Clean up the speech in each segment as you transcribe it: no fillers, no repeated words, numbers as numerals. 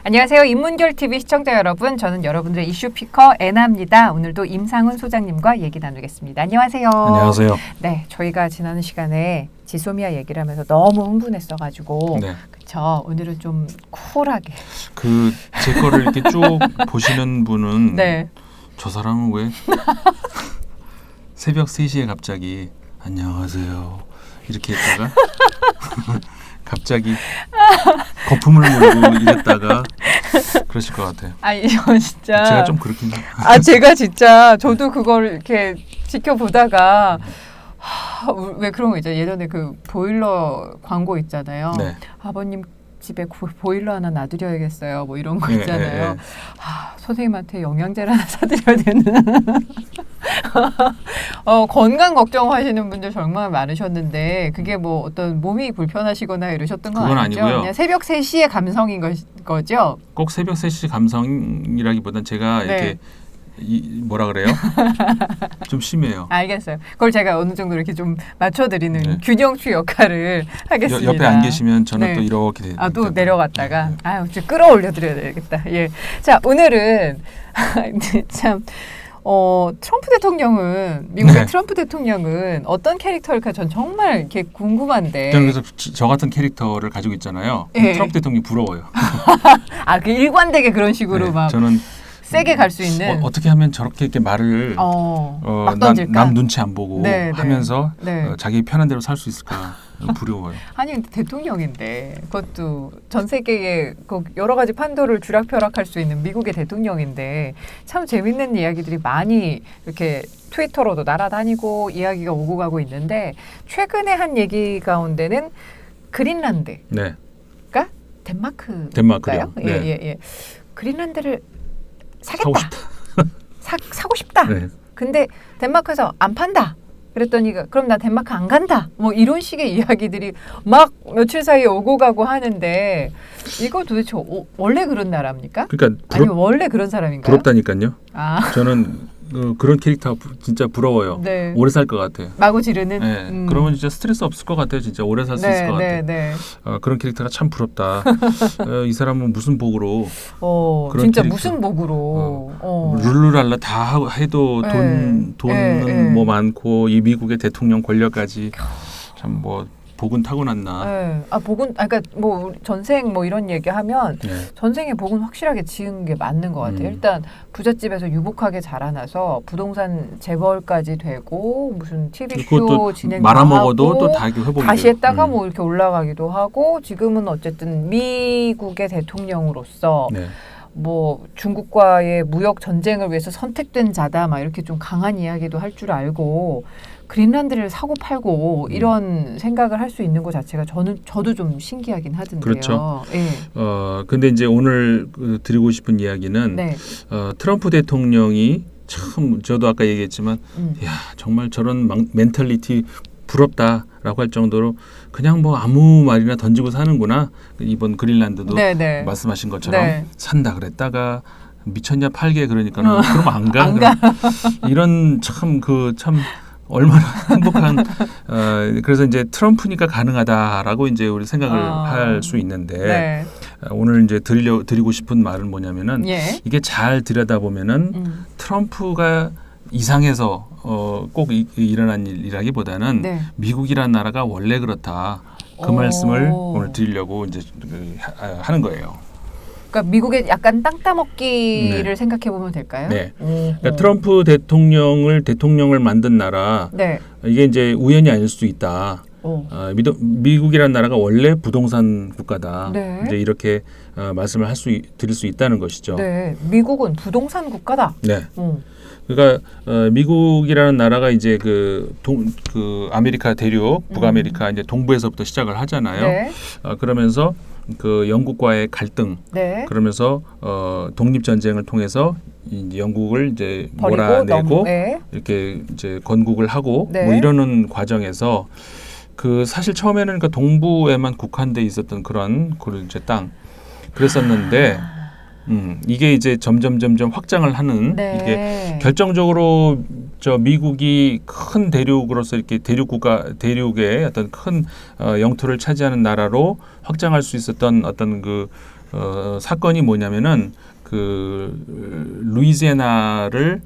안녕하세요. 인문결TV 시청자 여러분. 저는 여러분들의 이슈 피커 애나입니다. 오늘도 임상훈 소장님과 얘기 나누겠습니다. 안녕하세요. 안녕하세요. 네, 저희가 지난 시간에 지소미아 얘기를 하면서 너무 흥분했어가지고 네. 그쵸. 오늘은 좀 쿨하게. 제 거를 이렇게 쭉 보시는 분은 네. 저 사람은 왜 새벽 3시에 갑자기 안녕하세요 이렇게 했다가 갑자기 거품을 물고 이랬다가 그러실 것 같아요. 아니, 저 진짜. 제가 좀 그렇긴 해요. 제가 진짜 저도 그걸 이렇게 지켜보다가 왜 그런 거 있잖아요. 예전에 그 보일러 광고 있잖아요. 네. 아버님 집에 보일러 하나 놔드려야겠어요. 뭐 이런 거 네, 있잖아요. 네. 선생님한테 영양제를 하나 사드려야 되는. 건강 걱정하시는 분들 정말 많으셨는데 그게 뭐 어떤 몸이 불편하시거나 이러셨던 건 그건 아니죠? 아니고요. 그냥 새벽 3시의 감성인 거죠? 꼭 새벽 3시 감성이라기보단 제가 네. 이렇게 뭐라 그래요? 좀 심해요. 알겠어요. 그걸 제가 어느 정도 이렇게 좀 맞춰드리는 네. 균형추 역할을 하겠습니다. 옆에 안 계시면 저는 네. 또 이렇게 또 내려갔다가 좀 끌어올려드려야 되겠다. 예. 자, 오늘은 참 트럼프 대통령은 미국의 네. 트럼프 대통령은 어떤 캐릭터일까 전 정말 이렇게 궁금한데. 저는 그래서 저 같은 캐릭터를 가지고 있잖아요. 네. 트럼프 대통령이 부러워요. 그 일관되게 그런 식으로 네, 막 저는 세게 갈 수 있는. 어떻게 하면 저렇게 이렇게 말을 막 던질까? 남 눈치 안 보고 네, 하면서 네. 자기 편한 대로 살 수 있을까 부러워요. 아니 근데 대통령인데 그것도 전 세계에 여러 가지 판도를 쥐락펴락할 수 있는 미국의 대통령인데 참 재밌는 이야기들이 많이 이렇게 트위터로도 날아다니고 이야기가 오고 가고 있는데 최근에 한 얘기 가운데는 그린란드가 네. 덴마크인가요? 네. 예. 그린란드를 사고 사겠다. 싶다. 사고 싶다. 네. 근데 덴마크에서 안 판다. 그랬더니 그럼 나 덴마크 안 간다. 뭐 이런 식의 이야기들이 막 며칠 사이에 오고 가고 하는데 이거 도대체 원래 그런 나라입니까? 그러니까 아니면 원래 그런 사람인가요? 부럽다니까요. 아. 저는 그런 캐릭터 진짜 부러워요. 네. 오래 살 것 같아요. 마구 지르는. 네. 그러면 진짜 스트레스 없을 것 같아요. 진짜 오래 살 수 있을 것 같아요. 네. 그런 캐릭터가 참 부럽다. 이 사람은 무슨 복으로 그런 진짜 캐릭터. 무슨 복으로 룰루랄라 다 해도 네. 돈은 뭐 많고 이 미국의 대통령 권력까지 참 뭐 복은 타고났나. 네. 복은 그러니까 뭐 전생 뭐 이런 얘기하면 네. 전생에 복은 확실하게 지은 게 맞는 것 같아요. 일단 부잣집에서 유복하게 자라나서 부동산 재벌까지 되고 무슨 TV 쇼 진행도 말아먹어도 하고 또 다 회복이 다시 돼요. 했다가 뭐 이렇게 올라가기도 하고 지금은 어쨌든 미국의 대통령으로서 네. 뭐 중국과의 무역 전쟁을 위해서 선택된 자다 막 이렇게 좀 강한 이야기도 할 줄 알고 그린란드를 사고 팔고 이런 생각을 할 수 있는 것 자체가 저도 좀 신기하긴 하던데요. 그렇죠. 예. 근데 이제 오늘 드리고 싶은 이야기는 네. 트럼프 대통령이 참 저도 아까 얘기했지만 야 정말 저런 멘탈리티 부럽다라고 할 정도로 그냥 뭐 아무 말이나 던지고 사는구나. 이번 그린란드도 네네. 말씀하신 것처럼 네. 산다 그랬다가 미쳤냐 팔게 그러니까는 그러면 안 가. 안 가. 이런 참 얼마나 행복한 그래서 이제 트럼프니까 가능하다라고 이제 우리 생각을 할 수 있는데 네. 오늘 이제 드리고 싶은 말은 뭐냐면은 예. 이게 잘 들여다보면은 트럼프가 이상해서 꼭 일어난 일이라기보다는 네. 미국이라는 나라가 원래 그렇다. 그 말씀을 오늘 드리려고 이제 하는 거예요. 그러니까 미국의 약간 땅 따먹기를 생각해 보면 될까요? 네. 그러니까 트럼프 대통령을 만든 나라 네. 이게 이제 우연이 아닐 수 있다. 미국이라는 나라가 원래 부동산 국가다. 네. 이제 이렇게 말씀을 드릴 수 있다는 것이죠. 네. 미국은 부동산 국가다. 네. 그러니까 미국이라는 나라가 이제 그 아메리카 대륙, 북아메리카 이제 동부에서부터 시작을 하잖아요. 네. 그러면서 그 영국과의 갈등, 네. 그러면서 독립 전쟁을 통해서 이제 영국을 이제 버리고 몰아내고 네. 이렇게 이제 건국을 하고 네. 뭐 이러는 과정에서 그 사실 처음에는 그 동부에만 국한돼 있었던 그런 이제 땅 그랬었는데 이게 이제 점점 확장을 하는 네. 이게 결정적으로 저 미국이 큰 대륙으로서 이렇게 대륙의 어떤 큰 영토를 차지하는 나라로 확장할 수 있었던 어떤 그 사건이 뭐냐면은 그 루이지애나를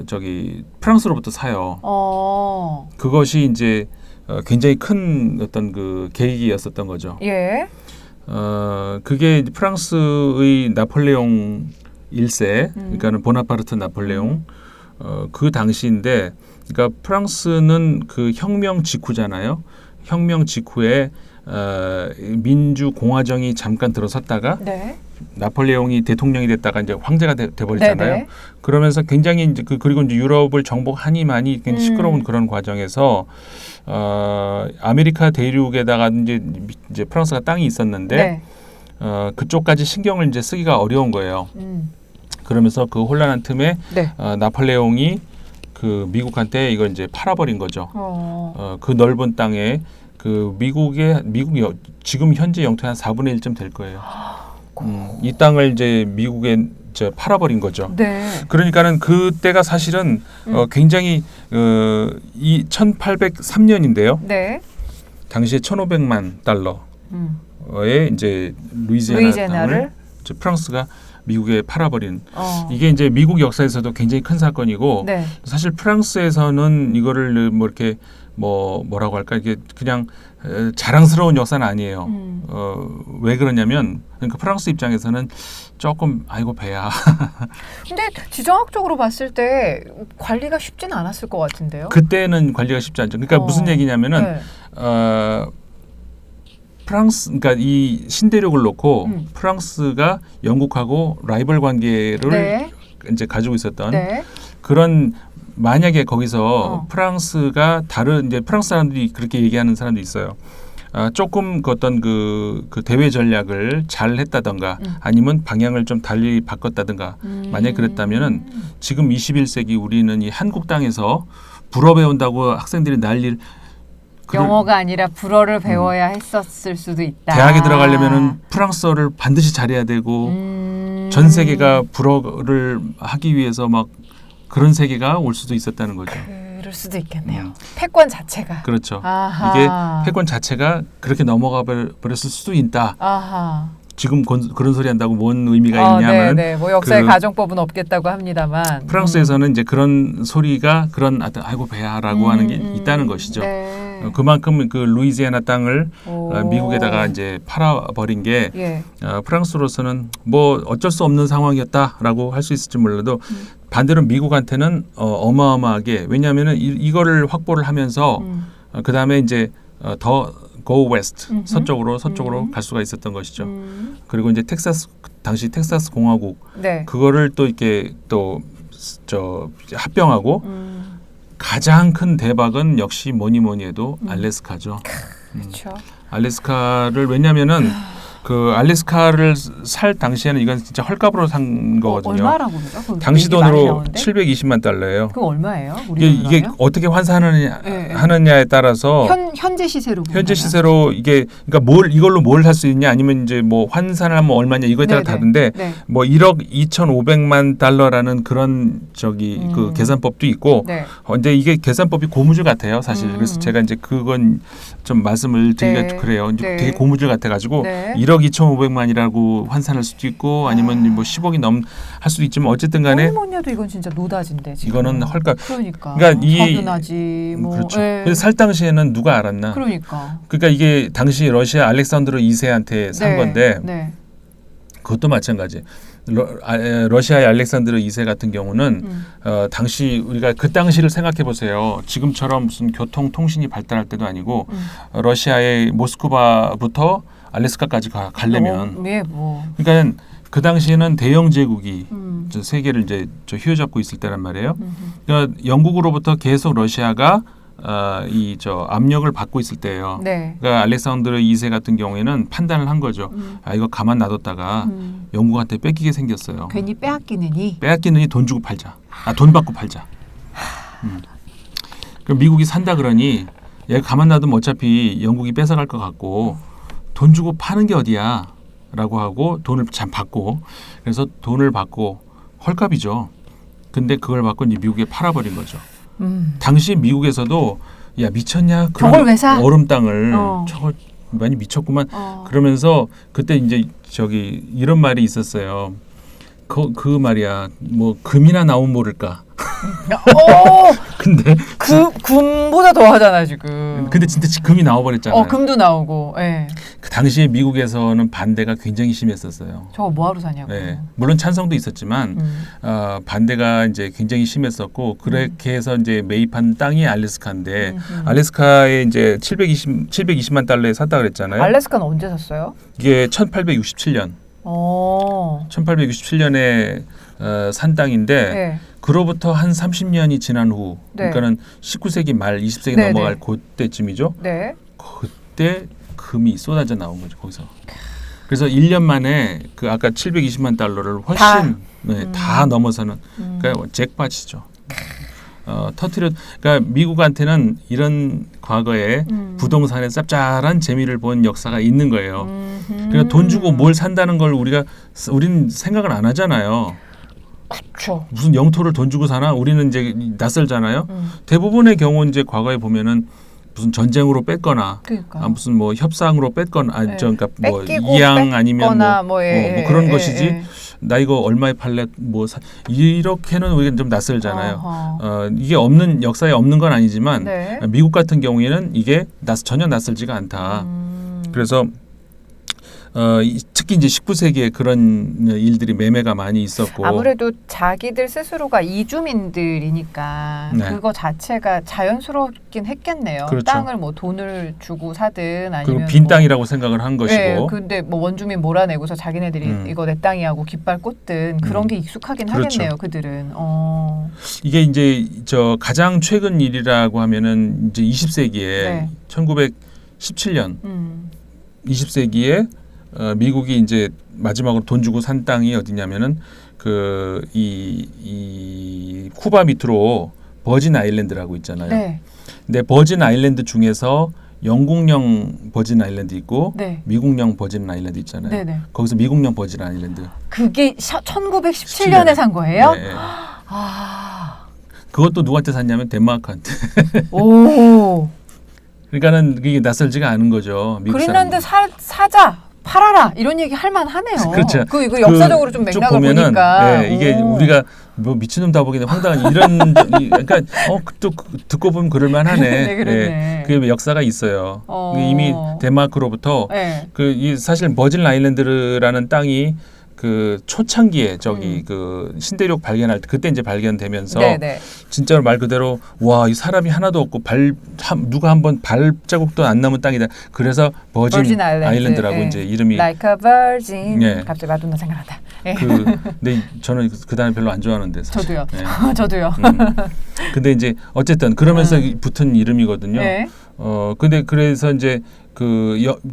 저기 프랑스로부터 사요. 그것이 이제 굉장히 큰 어떤 그 계기였었던 거죠. 예. 그게 프랑스의 나폴레옹 1세, 그러니까는 보나파르트 나폴레옹 그 당시인데, 그러니까 프랑스는 그 혁명 직후잖아요. 혁명 직후에 민주공화정이 잠깐 들어섰다가 네. 나폴레옹이 대통령이 됐다가 이제 황제가 돼버리잖아요. 네네. 그러면서 굉장히 이제 그리고 이제 유럽을 정복하니 많이 시끄러운 그런 과정에서 아메리카 대륙에다가 이제 프랑스가 땅이 있었는데 네. 그쪽까지 신경을 이제 쓰기가 어려운 거예요. 그러면서 그 혼란한 틈에 네. 나폴레옹이 그 미국한테 이걸 이제 팔아버린 거죠. 그 넓은 땅에 그 미국이 지금 현재 영토의 한 4분의 1쯤 될 거예요. 이 땅을 이제 미국에 팔아버린 거죠. 네. 그러니까는 그때가 사실은 굉장히 이 1803년인데요. 네. 당시에 1,500만 달러의 이제 루이지애나 땅을 이제 프랑스가 미국에 팔아버린 이게 이제 미국 역사에서도 굉장히 큰 사건이고 네. 사실 프랑스에서는 이거를 뭐 이렇게 뭐라고 할까 이게 그냥 자랑스러운 역사는 아니에요. 왜 그러냐면 그러니까 프랑스 입장에서는 조금 아이고 배야. 근데 지정학적으로 봤을 때 관리가 쉽지는 않았을 것 같은데요. 그때는 관리가 쉽지 않죠. 그러니까 무슨 얘기냐면은 네. 프랑스 그러니까 이 신대륙을 놓고 프랑스가 영국하고 라이벌 관계를 네. 이제 가지고 있었던 네. 그런 만약에 거기서 프랑스가 다른 이제 프랑스 사람들이 그렇게 얘기하는 사람도 있어요. 조금 그 어떤 그 대외 전략을 잘 했다던가 아니면 방향을 좀 달리 바꿨다던가 만약에 그랬다면은 지금 21세기 우리는 이 한국 땅에서 불어 배운다고 학생들이 난리를 영어가 아니라 불어를 배워야 했었을 수도 있다. 대학에 들어가려면은 프랑스어를 반드시 잘해야 되고 전 세계가 불어를 하기 위해서 막 그런 세계가 올 수도 있었다는 거죠. 그럴 수도 있겠네요. 패권 자체가. 그렇죠. 아하. 이게 패권 자체가 그렇게 넘어가 버렸을 수도 있다. 아하. 지금 그런 소리 한다고 뭔 의미가 있냐면 네. 뭐 역사의 가정법은 없겠다고 합니다만 프랑스에서는 이제 그런 소리가 그런 아이고 배야라고 하는 게 있다는 것이죠. 네. 그만큼 그 루이지애나 땅을 미국에다가 이제 팔아버린 게 프랑스로서는 뭐 어쩔 수 없는 상황이었다라고 할 수 있을지 몰라도 반대로 미국한테는 어마어마하게 왜냐하면은 이거를 확보를 하면서 그 다음에 이제 더 go west 서쪽으로 갈 수가 있었던 것이죠. 그리고 이제 당시 텍사스 공화국 그거를 또 이렇게 또 합병하고 가장 큰 대박은 역시 뭐니 해도 알래스카죠. 그렇죠. 알래스카를 왜냐면은 그 알래스카를 살 당시에는 이건 진짜 헐값으로 산 거거든요. 얼마라고 그러죠? 당시 돈으로 720만 달러예요. 그거 얼마예요? 이게 어떻게 환산하느냐에 따라서 현재 시세로 이게 그러니까 이걸로 뭘 살 수 있냐 아니면 이제 뭐 환산을 하면 얼마냐 이거에 따라 다른데 뭐 1억 2,500만 달러라는 그런 그 계산법도 있고 근데 이게 계산법이 고무줄 같아요, 사실. 그래서 제가 이제 그건 좀 말씀을 드리기가 그래요. 이제 되게 고무줄 같아 가지고 1억 2,500만이라고 환산할 수도 있고 아니면 뭐 10억이 할 수도 있지만 어쨌든 간에 뭐니 해도 이건 진짜 노다진데 지금. 이거는 헐값. 그러니까 석유나지 뭐. 그렇죠. 근데 살 당시에는 누가 알았나? 그러니까 이게 당시 러시아 알렉산드로 2세한테 산 건데 그것도 마찬가지. 러시아의 알렉산드로 2세 같은 경우는 당시 우리가 그 당시를 생각해 보세요. 지금처럼 무슨 교통 통신이 발달할 때도 아니고 러시아의 모스크바부터 알래스카까지 가려면 그러니까 그 당시에는 대영 제국이 세계를 이제 휘어잡고 있을 때란 말이에요. 그러니까 영국으로부터 계속 러시아가 압력을 받고 있을 때예요. 그러니까 알렉산드로 2세 같은 경우에는 판단을 한 거죠. 이거 가만 놔뒀다가 영국한테 뺏기게 생겼어요. 괜히 빼앗기느니 돈 주고 팔자. 돈 받고 팔자. 그럼 미국이 산다 그러니 얘가 가만 놔두면 어차피 영국이 뺏어갈 것 같고 돈 주고 파는 게 어디야. 라고 하고 돈을 참 받고 그래서 돈을 받고 헐값이죠. 근데 그걸 받고 이제 미국에 팔아버린 거죠. 당시 미국에서도 야 미쳤냐? 저걸 왜 사? 얼음 땅을 저걸 많이 미쳤구만. 그러면서 그때 이제 저기 이런 말이 있었어요. 그 말이야. 뭐 금이나 나오면 모를까. 근데 금보다 더 하잖아 지금. 근데 진짜 금이 나와버렸잖아요. 금도 나오고. 예. 그 당시에 미국에서는 반대가 굉장히 심했었어요. 저거 뭐하러 사냐고. 네. 물론 찬성도 있었지만 반대가 이제 굉장히 심했었고 그렇게 해서 이제 매입한 땅이 알래스카인데 알래스카에 이제 720만 달러에 샀다 그랬잖아요. 알래스카는 언제 샀어요? 이게 1867년. 1867년에 산 땅인데 네. 그로부터 한 30년이 지난 후 네. 그러니까는 19세기 말 20세기 네, 넘어갈 그때쯤이죠. 네. 그때 금이 쏟아져 나온 거죠. 거기서. 그래서 1년 만에 그 아까 720만 달러를 훨씬 다 넘어서는 그러니까 잭팟이죠. 그러니까 미국한테는 이런 과거에 부동산에 짭짤한 재미를 본 역사가 있는 거예요. 그러니까 돈 주고 뭘 산다는 걸 우리는 생각을 안 하잖아요. 그렇죠. 무슨 영토를 돈 주고 사나? 우리는 이제 낯설잖아요. 대부분의 경우 이제 과거에 보면은 무슨 전쟁으로 뺐거나, 무슨 뭐 협상으로 뺐거나, 그러니까 뭐 이양 아니면 뭐 그런 것이지. 나 이거 얼마에 팔래? 이렇게는 우리가 좀 낯설잖아요. 이게 역사에 없는 건 아니지만 미국 같은 경우에는 이게 전혀 낯설지가 않다. 그래서 특히 이제 19세기에 그런 일들이 매매가 많이 있었고 아무래도 자기들 스스로가 이주민들이니까 그거 자체가 자연스럽긴 했겠네요. 그렇죠. 땅을 뭐 돈을 주고 사든 아니면 그리고 빈 땅이라고 생각을 한 것이고. 네, 근데 뭐 원주민 몰아내고서 자기네들이 이거 내 땅이하고 깃발 꽂든 그런 게 익숙하긴 하겠네요. 그들은. 이게 이제 가장 최근 일이라고 하면은 이제 20세기에 1917년 20세기에 미국이 이제 마지막으로 돈 주고 산 땅이 어디냐면은 이 쿠바 밑으로 버진 아일랜드라고 있잖아요. 네. 근데 버진 아일랜드 중에서 영국령 버진 아일랜드 있고 미국령 버진 아일랜드 있잖아요. 네네. 거기서 미국령 버진 아일랜드. 그게 1917년에 산 거예요? 네. 그것도 누구한테 샀냐면 덴마크한테. 오. 그러니까는 그게 낯설지가 않은 거죠. 미국 그린란드 사자. 팔아라 이런 얘기 할 만하네요. 그렇죠. 이거 역사적으로 좀 맥락을 보면은, 보니까 이게 우리가 뭐 미친놈 다 보기는 황당한 이런 그러니까 또 듣고 보면 그럴만하네. 그러네. 그 역사가 있어요. 이미 덴마크로부터 사실 버진 아일랜드라는 땅이 그 초창기에 그 신대륙 발견할 때 그때 이제 발견되면서 진짜로 말 그대로 와, 이 사람이 하나도 없고 누가 한번 발자국도 안 남은 땅이다. 그래서 버진 아일랜드라고 이제 이름이 Like a virgin. 갑자기 마돈나 생각난다. 근데 저는 그 단어 별로 안 좋아하는데 사실. 저도요. 저도요. 근데 이제 어쨌든 그러면서 붙은 이름이거든요. 근데 그래서 이제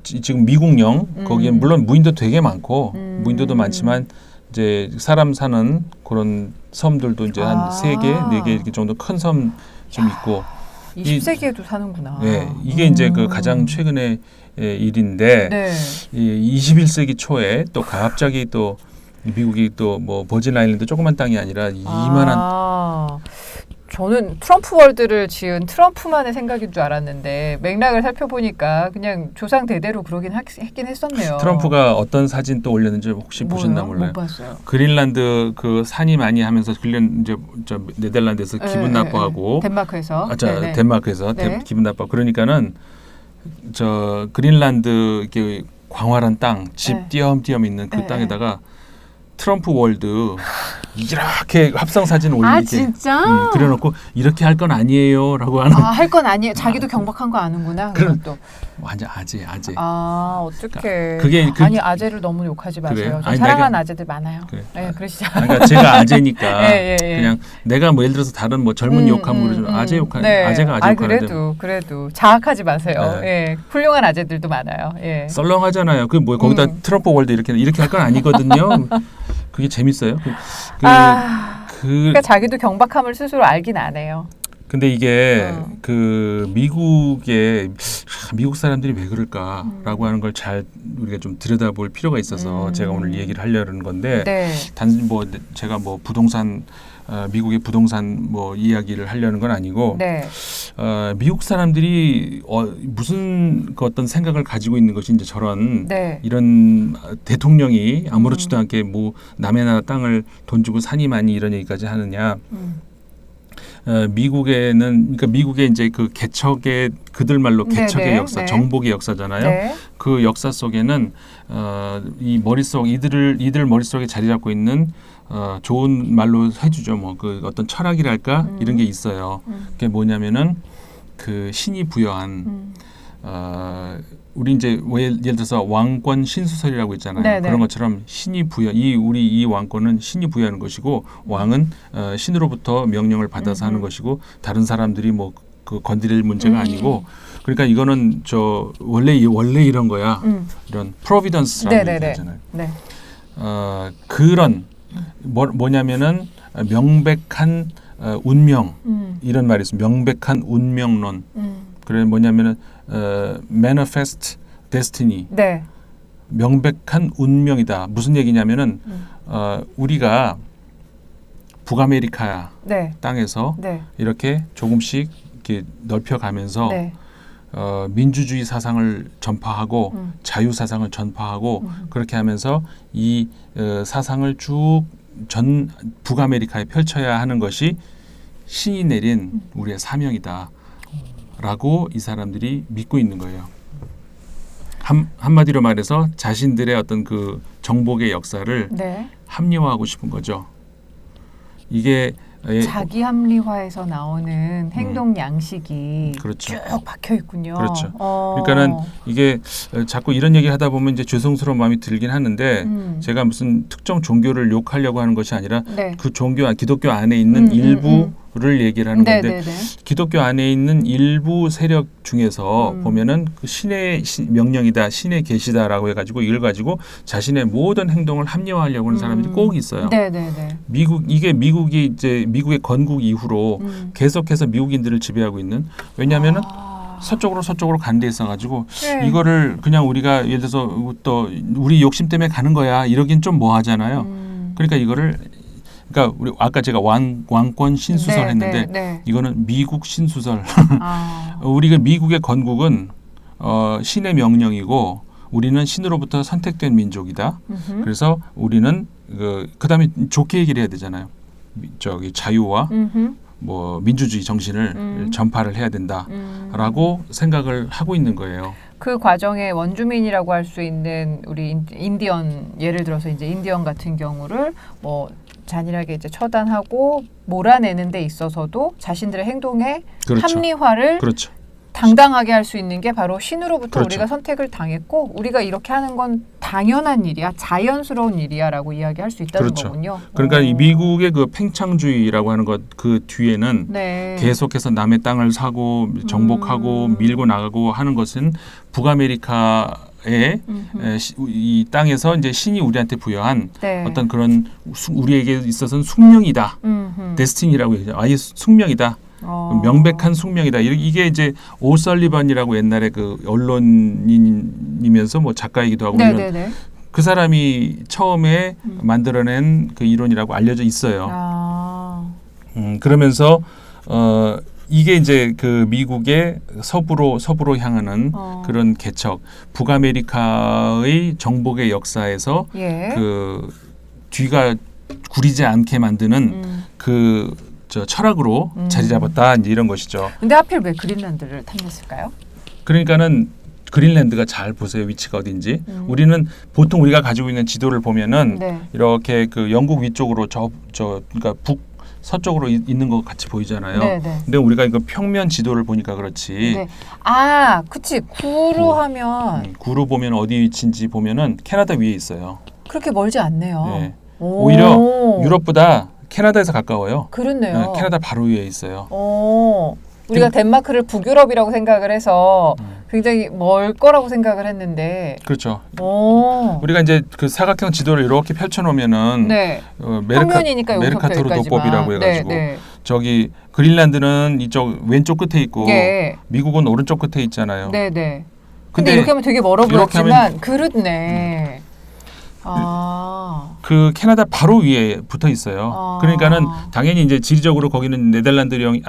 지금 미국령 거기에 물론 무인도 되게 많고 무인도도 많지만 이제 사람 사는 그런 섬들도 이제 한 3개, 4개 이렇게 정도 큰 섬 좀 있고 20세기에도 사는구나. 이게 이제 그 가장 최근의 일인데 21세기 초에 또 갑자기 또 미국이 또 뭐 버진 아일랜드 조그만 땅이 아니라 이만한 저는 트럼프 월드를 지은 트럼프만의 생각인 줄 알았는데 맥락을 살펴보니까 그냥 조상 대대로 그러긴 했긴 했었네요. 트럼프가 어떤 사진 또 올렸는지 혹시 보셨나 몰라요. 못 봤어요. 그린란드 그 산이 많이 하면서 이제 네덜란드에서 기분 나빠하고 덴마크에서 덴마크에서 기분 나빠. 그러니까는 그린란드 이렇게 광활한 땅, 집 띄엄띄엄 있는 그 땅에다가 트럼프 월드 이렇게 합성 사진 올리게 진짜? 그려놓고 이렇게 할 건 아니에요라고 하는. 할 건 아니에요. 자기도 경박한 거 아는구나. 그것도. 완전 아재. 어떡해. 그게 아재를 너무 욕하지 마세요. 그래? 사랑하는 아재들 많아요. 그래. 네, 그러시죠. 그러니까 제가 아재니까 그냥 내가 뭐 예를 들어서 다른 뭐 젊은 욕하면 그러죠. 아재 욕하는 아재가 아재 욕하는데. 그래도 자학하지 마세요. 훌륭한 아재들도 많아요. 썰렁하잖아요. 거기다 트럼프 월드 이렇게 할 건 아니거든요. 그게 재밌어요. 그러니까 자기도 경박함을 스스로 알긴 안 해요. 근데 이게 그 미국의 미국 사람들이 왜 그럴까라고 하는 걸 잘 우리가 좀 들여다볼 필요가 있어서 제가 오늘 이 얘기를 하려는 건데 네. 단지 뭐 제가 뭐 부동산 미국의 부동산 뭐 이야기를 하려는 건 아니고 네. 미국 사람들이 무슨 그 어떤 생각을 가지고 있는 것이 이제 저런 네. 이런 대통령이 아무렇지도 않게 뭐 남의 나라 땅을 돈 주고 사니 많이 이런 얘기까지 하느냐. 미국에는 그러니까 미국의 이제 그 개척의 그들 말로 개척의 네네, 역사, 네. 정복의 역사잖아요. 네. 그 역사 속에는 이 머릿속 이들 머릿속에 자리 잡고 있는 좋은 말로 해주죠. 뭐 그 어떤 철학이랄까 이런 게 있어요. 그게 뭐냐면은 그 신이 부여한 우리 이제 예를 들어서 왕권 신수설이라고 있잖아요. 네네. 그런 것처럼 신이 부여 우리 이 왕권은 신이 부여하는 것이고 왕은 신으로부터 명령을 받아서 하는 것이고 다른 사람들이 뭐 그 건드릴 문제가 아니고 그러니까 이거는 저 원래 이런 거야. 이런 프로비던스라고 네네네. 얘기하잖아요. 네. 그런 뭐냐면은 명백한 운명 이런 말이 있어요. 명백한 운명론. 그래 뭐냐면은 manifest destiny. 네. 명백한 운명이다. 무슨 얘기냐면은 우리가 북아메리카 네. 땅에서 네. 이렇게 조금씩 이렇게 넓혀가면서 네. 민주주의 사상을 전파하고 자유 사상을 전파하고 그렇게 하면서 이 사상을 쭉 전 북아메리카에 펼쳐야 하는 것이 신이 내린 우리의 사명이다. 라고 이 사람들이 믿고 있는 거예요. 한마디로 말해서 자신들의 어떤 그 정복의 역사를 네. 합리화하고 싶은 거죠. 이게 자기 합리화에서 나오는 행동 양식이 그렇죠. 쭉 박혀 있군요. 그렇죠. 그러니까는 이게 자꾸 이런 얘기를 하다 보면 이제 죄송스러운 마음이 들긴 하는데 제가 무슨 특정 종교를 욕하려고 하는 것이 아니라 네. 그 기독교 안에 있는 일부를 얘기를 하는 건데 네네네. 기독교 안에 있는 일부 세력 중에서 보면은 그 신의 명령이다, 신의 계시다라고 해가지고 이걸 가지고 자신의 모든 행동을 합리화하려고 하는 사람들이 꼭 있어요. 네네네. 미국이 이제 미국의 건국 이후로 계속해서 미국인들을 지배하고 있는 왜냐하면은 서쪽으로 간 데 있어가지고 네. 이거를 그냥 우리가 예를 들어서 또 우리 욕심 때문에 가는 거야 이러긴 좀 뭐하잖아요. 그러니까 이거를 그러니까 우리 아까 제가 왕권 신수설 네, 했는데 네. 이거는 미국 신수설. 아. 우리가 미국의 건국은 신의 명령이고 우리는 신으로부터 선택된 민족이다. 그래서 우리는 그다음에 좋게 얘기를 해야 되잖아요. 저기 자유와 뭐 민주주의 정신을 전파를 해야 된다라고 생각을 하고 있는 거예요. 그 과정에 원주민이라고 할 수 있는 우리 인디언 예를 들어서 이제 인디언 같은 경우를 뭐 잔인하게 이제 처단하고 몰아내는 데 있어서도 자신들의 행동에 그렇죠. 합리화를 그렇죠. 당당하게 할 수 있는 게 바로 신으로부터 그렇죠. 우리가 선택을 당했고 우리가 이렇게 하는 건 당연한 일이야, 자연스러운 일이야라고 이야기할 수 있다는 그렇죠. 거군요. 그러니까 이 미국의 그 팽창주의라고 하는 것 그 뒤에는 네. 계속해서 남의 땅을 사고 정복하고 밀고 나가고 하는 것은 북아메리카의 이 땅에서 이제 신이 우리한테 부여한 네. 어떤 그런 우리에게 있어서는 숙명이다. 데스티니라고 얘기하죠. 아예 숙명이다. 명백한 숙명이다. 이게 이제 오설리번이라고 옛날에 그 언론인이면서 뭐 작가이기도 하고 이런 그 사람이 처음에 만들어낸 그 이론이라고 알려져 있어요. 그러면서 이게 이제 그 미국의 서부로 향하는 그런 개척, 북아메리카의 정복의 역사에서 예. 그 뒤가 구리지 않게 만드는 저 철학으로 자리 잡았다 이제 이런 것이죠. 근데 하필 왜 그린란드를 탐냈을까요? 그러니까는 그린란드가 잘 보세요 위치가 어딘지. 우리는 보통 우리가 가지고 있는 지도를 보면은 네. 이렇게 그 영국 위쪽으로 그러니까 서쪽으로 있는 것 같이 보이잖아요. 네네. 근데 우리가 이거 평면 지도를 보니까 그렇지. 네. 아, 그치. 구로 하면 구로 보면 어디 위치인지 보면은 캐나다 위에 있어요. 그렇게 멀지 않네요. 네. 오히려 유럽보다 캐나다에서 가까워요. 그렇네요. 네, 캐나다 바로 위에 있어요. 우리가 덴마크를 북유럽이라고 생각을 해서 굉장히 멀 거라고 생각을 했는데. 그렇죠. 우리가 이제 그 사각형 지도를 이렇게 펼쳐놓으면은 네. 메르카토르 도법이라고 해가지고 저기 그린란드는 이쪽 왼쪽 끝에 있고 예. 미국은 오른쪽 끝에 있잖아요. 네네. 근데 이렇게 하면 되게 멀어 이렇게 보였지만 그렇네. 아. 그 캐나다 바로 위에 붙어 있어요. 아. 그러니까는 당연히 이제 지리적으로 거기는 네덜란드령,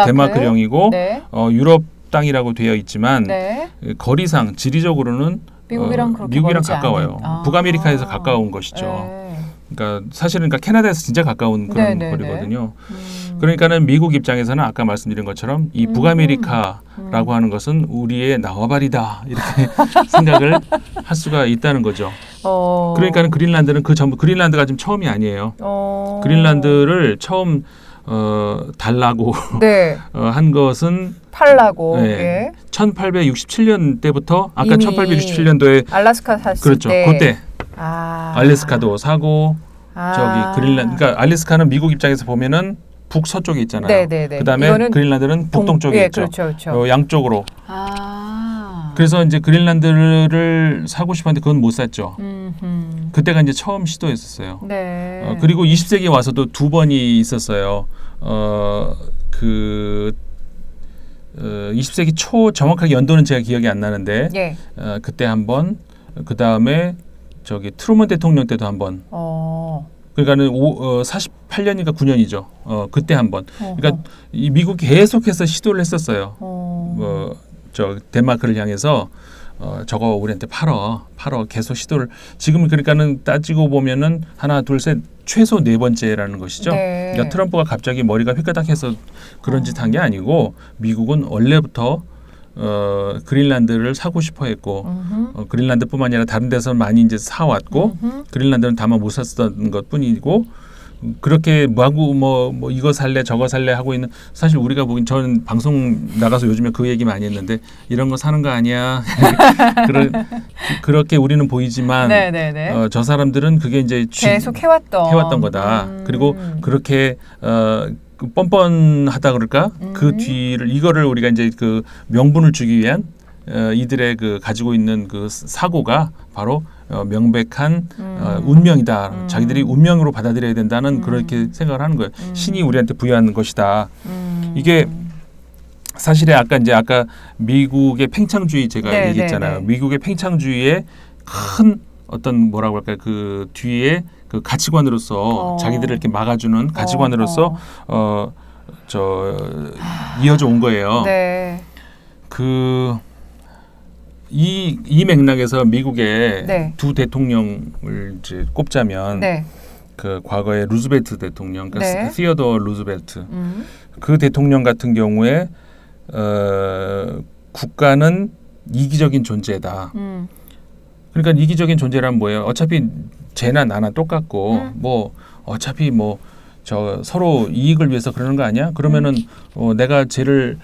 덴마크령이고 네. 유럽 땅이라고 되어 있지만 네. 거리상 지리적으로는 미국이랑 그렇게 미국이랑 멀지 가까워요. 않은. 아. 북아메리카에서 가까운 것이죠. 네. 그러니까 사실은 그러니까 캐나다에서 진짜 가까운 그런 네네네. 거리거든요. 그러니까는 미국 입장에서는 아까 말씀드린 것처럼 이 북아메리카라고 하는 것은 우리의 나와바리다 이렇게 생각을 할 수가 있다는 거죠. 그러니까는 그린란드는 그 전부 그린란드가 지금 처음이 아니에요. 그린란드를 처음 달라고 네. 한 것은 팔라고. 네, 예. 1867년 때부터 아까 이미 1867년도에 알래스카 샀을 그렇죠. 때. 그때 아. 알래스카도 사고 아. 저기 그린란드 그러니까 알래스카는 미국 입장에서 보면은 북서쪽에 있잖아요. 네네네. 그다음에 이거는 그린란드는 북동쪽에 예, 있죠. 그렇죠, 그렇죠. 양쪽으로. 아. 그래서 이제 그린란드를 사고 싶었는데 그건 못 샀죠. 그때가 이제 처음 시도했었어요. 네. 그리고 20세기에 와서도 두 번이 있었어요. 20세기 초 정확하게 연도는 제가 기억이 안 나는데 예. 그때 한 번, 그 다음에 저기 트루먼 대통령 때도 한 번. 그러니까는 48년인가 9년이죠. 그때 한 번. 그러니까 이 미국이 계속해서 시도를 했었어요. 저 덴마크를 향해서 저거 우리한테 팔어 계속 시도를 지금 그러니까는 따지고 보면은 하나 둘 셋 최소 네 번째라는 것이죠. 네. 그러니까 트럼프가 갑자기 머리가 휘까닥해서 그런 짓 한 게 아니고 미국은 원래부터 그린란드를 사고 싶어 했고 그린란드뿐만 아니라 다른 데서 많이 이제 사왔고 그린란드는 다만 못 샀던 것뿐이고 그렇게 마구 뭐 이거 살래 저거 살래 하고 있는 사실 우리가 보긴 저는 방송 나가서 요즘에 그 얘기 많이 했는데 이런 거 사는 거 아니야 그렇게 우리는 보이지만 저 사람들은 그게 이제 계속 해왔던 거다. 그리고 그렇게 뻔뻔하다 그럴까? 그 뒤를 이거를 우리가 이제 그 명분을 주기 위한 이들의 그 가지고 있는 그 사고가 바로 명백한 운명이다. 자기들이 운명으로 받아들여야 된다는 그렇게 생각을 하는 거예요. 신이 우리한테 부여한 것이다. 이게 사실에 아까 미국의 팽창주의 제가 얘기했잖아요. 미국의 팽창주의의 큰 어떤 뭐라고 할까요? 그 뒤에 그 가치관으로서 자기들을 이렇게 막아주는 가치관으로서 이어져 온 거예요. 네. 이 맥락에서 미국의 네. 두 대통령을 이제 꼽자면 네. 그 과거의 루즈벨트 대통령, 그러니까 네. 시어도어 루즈벨트 그 대통령 같은 경우에 국가는 이기적인 존재다. 그러니까 이기적인 존재란 뭐예요? 어차피 쟤나 나나 똑같고 뭐 어차피 뭐 저 서로 이익을 위해서 그러는 거 아니야? 그러면은 내가 쟤를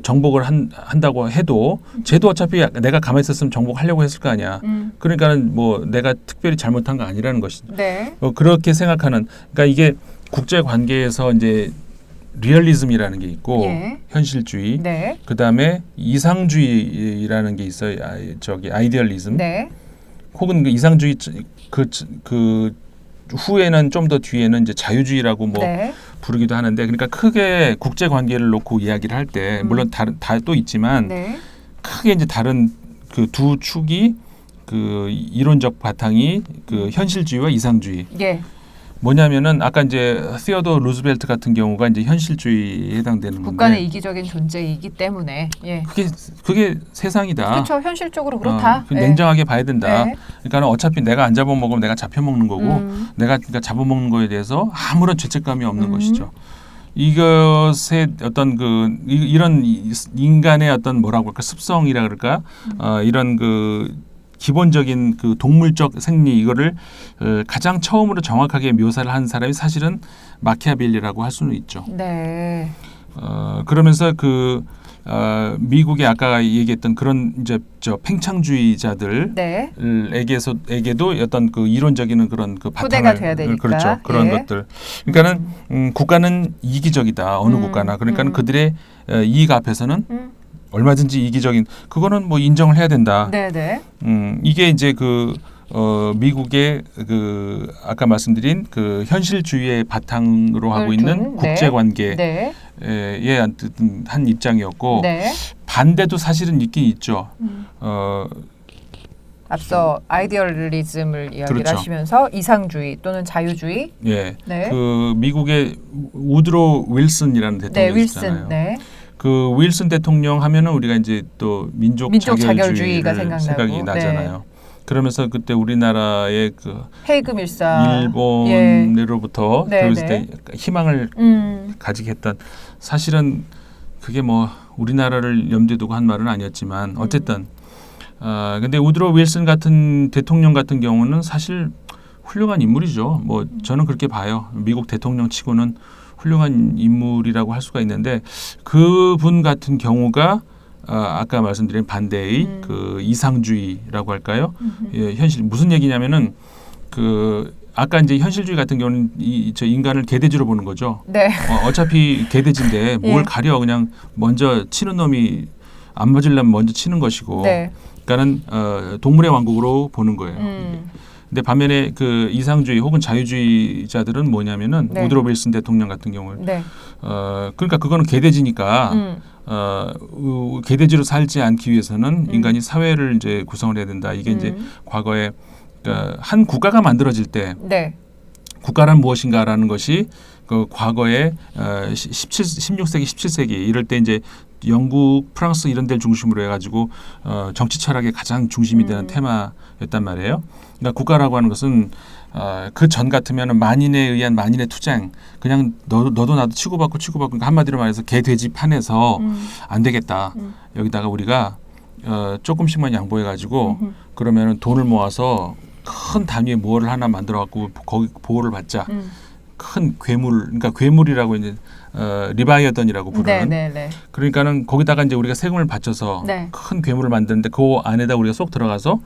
정복을 한다고 해도 쟤도 어차피 내가 가만히 있었으면 정복하려고 했을 거 아니야. 그러니까는 뭐 내가 특별히 잘못한 거 아니라는 것이죠. 네. 그렇게 생각하는 그러니까 이게 국제 관계에서 이제 리얼리즘이라는 게 있고 예. 현실주의, 네. 그 다음에 이상주의라는 게 있어요. 아이디얼리즘. 네. 혹은 그 이상주의 그 후에는 좀 더 뒤에는 이제 자유주의라고 뭐 네. 부르기도 하는데 그러니까 크게 국제 관계를 놓고 이야기를 할 때 물론 다 또 있지만 네. 크게 이제 다른 그 두 축이 그 이론적 바탕이 그 현실주의와 이상주의. 예. 뭐냐면은 아까 이제 시어도어 루즈벨트 같은 경우가 이제 현실주의에 해당되는 국가는 건데 이기적인 존재이기 때문에 예. 그게 세상이다. 그렇죠. 현실적으로 그렇다. 예. 냉정하게 봐야 된다. 네. 그러니까 어차피 내가 안 잡아먹으면 내가 잡혀먹는 거고 내가 그러니까 잡아먹는 거에 대해서 아무런 죄책감이 없는 것이죠. 이것의 어떤 이런 인간의 어떤 뭐라고 할까 습성이라 그럴까 이런 그 기본적인 그 동물적 생리 이거를 가장 처음으로 정확하게 묘사를 한 사람이 사실은 마키아벨리라고 할 수는 있죠. 네. 그러면서 미국의 아까 얘기했던 그런 이제 팽창주의자들에게도 어떤 그 이론적인 그런 그 토대가 바탕을 돼야 되니까. 그렇죠. 그런 것들. 그러니까는 국가는 이기적이다. 어느 국가나. 그러니까는 그들의 이익 앞에서는 얼마든지 이기적인 그거는 뭐 인정을 해야 된다. 네네. 이게 이제 미국의 그 아까 말씀드린 그 현실주의의 바탕으로 하고 있는 네. 국제관계에 네. 한 입장이었고 네. 반대도 사실은 있긴 있죠. 앞서 아이디얼리즘을 이야기를 그렇죠. 하시면서 이상주의 또는 자유주의. 예, 네. 그 미국의 우드로 윌슨이라는 네, 대통령이 윌슨. 있잖아요. 네. 그 윌슨 대통령 하면은 우리가 이제 또 민족 자결주의가 자결주의를 생각나고. 생각이 나잖아요. 그러면서 그때 우리나라의 그 헤이그 밀사. 일본으로부터 네, 들어있을 네. 때 희망을 가지게 했던 사실은 그게 뭐 우리나라를 염두에 두고 한 말은 아니었지만 어쨌든 근데 우드로 윌슨 같은 대통령 같은 경우는 사실 훌륭한 인물이죠. 뭐 저는 그렇게 봐요. 미국 대통령 치고는 훌륭한 인물이라고 할 수가 있는데 그분 같은 경우가 아까 말씀드린 반대의 그 이상주의라고 할까요? 예, 현실 무슨 얘기냐면은 그 아까 이제 현실주의 같은 경우는 저 인간을 개돼지로 보는 거죠. 네. 어차피 개돼지인데 뭘 예. 가려 그냥 먼저 치는 놈이 안 맞으려면 먼저 치는 것이고. 네. 그러니까는 동물의 왕국으로 보는 거예요. 근데 반면에 그 이상주의 혹은 자유주의자들은 뭐냐면은 네. 우드로 윌슨 대통령 같은 경우는 네. 그러니까 그거는 개돼지니까 개돼지로 살지 않기 위해서는 인간이 사회를 이제 구성을 해야 된다. 이게 이제 과거에 그러니까 한 국가가 만들어질 때 네. 국가란 무엇인가라는 것이 그 과거에 16세기, 17세기 이럴 때 이제 영국, 프랑스 이런 데를 중심으로 해가지고 정치 철학의 가장 중심이 되는 테마였단 말이에요. 그러니까 국가라고 하는 것은 그 전 같으면 만인에 의한 만인의 투쟁, 그냥 너도 나도 치고받고 그러니까 한마디로 말해서 개돼지 판에서 안 되겠다. 여기다가 우리가 조금씩만 양보해가지고 그러면은 돈을 모아서 큰 단위의 뭐를 하나 만들어갖고 거기 보호를 받자. 큰 괴물, 그러니까 괴물이라고 이제 리바이어던이라고 부르는. 네, 네, 네. 그러니까는 거기다가 이제 우리가 세금을 바쳐서 네. 큰 괴물을 만드는데 그 안에다 우리가 쏙 들어가서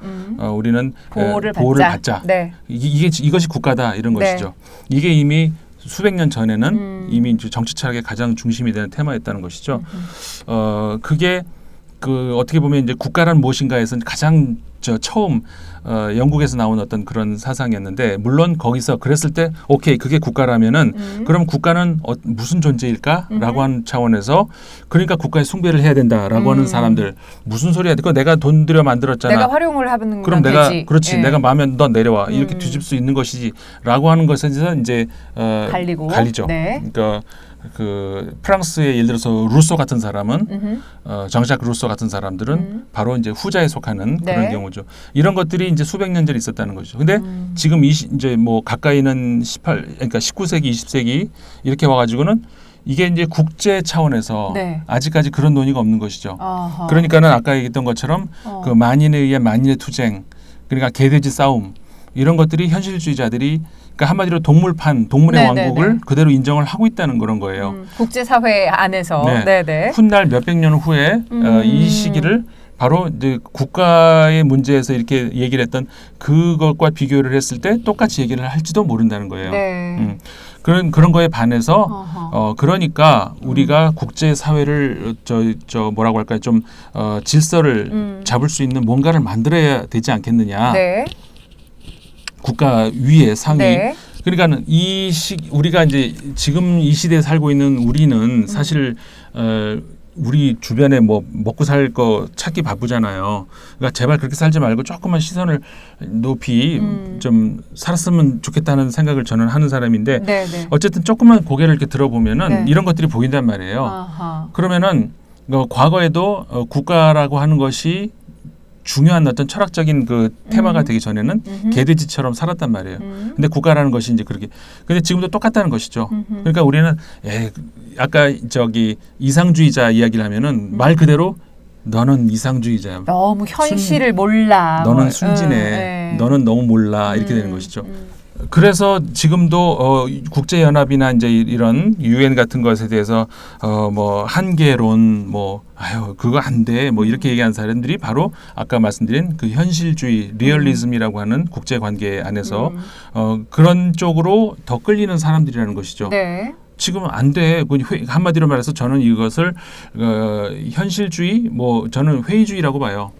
우리는 보호를 받자. 네. 이것이 국가다 이런 네. 것이죠. 이게 이미 수백 년 전에는 이미 이제 정치 철학의 가장 중심이 되는 테마였다는 것이죠. 그게 그 어떻게 보면 이제 국가란 무엇인가에서 가장 처음 영국에서 나온 어떤 그런 사상이었는데 물론 거기서 그랬을 때 오케이 그게 국가라면은 그럼 국가는 무슨 존재일까라고 하는 차원에서 그러니까 국가에 숭배를 해야 된다라고 하는 사람들 무슨 소리야? 그거 내가 돈 들여 만들었잖아. 내가 활용을 하는 그럼 건 내가 되지. 그렇지 예. 내가 마음에 넌 내려와 이렇게 뒤집을 수 있는 것이지라고 하는 것에 대해서 이제 갈리죠. 네. 그러니까 그 프랑스의 예를 들어서 루소 같은 사람은 정작 루소 같은 사람들은 바로 이제 후자에 속하는 네. 그런 경우죠. 이런 것들이 이제 수백 년 전에 있었다는 거죠. 근데 지금 이제 뭐 가까이는 그러니까 19세기, 20세기 이렇게 와가지고는 이게 이제 국제 차원에서 네. 아직까지 그런 논의가 없는 것이죠. 어허. 그러니까는 아까 얘기했던 것처럼 그 만인에 의한 만인의 투쟁, 그러니까 개돼지 싸움 이런 것들이 현실주의자들이 그러니까 한마디로 동물의 네, 왕국을 네, 네. 그대로 인정을 하고 있다는 그런 거예요. 국제사회 안에서. 네. 네, 네. 훗날 몇백 년 후에 이 시기를 바로 이제 국가의 문제에서 이렇게 얘기를 했던 그것과 비교를 했을 때 똑같이 얘기를 할지도 모른다는 거예요. 네. 그런 거에 반해서 그러니까 우리가 국제 사회를 저 뭐라고 할까요? 좀 질서를 잡을 수 있는 뭔가를 만들어야 되지 않겠느냐? 네. 국가 위에 상위. 네. 그러니까는 우리가 이제 지금 이 시대에 살고 있는 우리는 사실 우리 주변에 뭐 먹고 살 거 찾기 바쁘잖아요. 그러니까 제발 그렇게 살지 말고 조금만 시선을 높이 좀 살았으면 좋겠다는 생각을 저는 하는 사람인데 네, 네. 어쨌든 조금만 고개를 이렇게 들어보면은 네. 이런 것들이 보인단 말이에요. 아하. 그러면은 과거에도 국가라고 하는 것이 중요한 어떤 철학적인 그 테마가 되기 전에는 개돼지처럼 살았단 말이에요. 근데 국가라는 것이 이제 그렇게. 근데 지금도 똑같다는 것이죠. 그러니까 우리는 아까 저기 이상주의자 이야기를 하면은 말 그대로 너는 이상주의자야. 너무 현실을 몰라. 너는 뭐, 순진해. 네. 너는 너무 몰라. 이렇게 되는 것이죠. 그래서 지금도 국제연합이나 이제 이런 유엔 같은 것에 대해서 뭐 한계론 뭐 아유 그거 안 돼 뭐 이렇게 얘기하는 사람들이 바로 아까 말씀드린 그 현실주의 리얼리즘이라고 하는 국제관계 안에서 그런 쪽으로 더 끌리는 사람들이라는 것이죠. 네. 지금은 안 돼. 한마디로 말해서 저는 이것을 현실주의 뭐 저는 회의주의라고 봐요.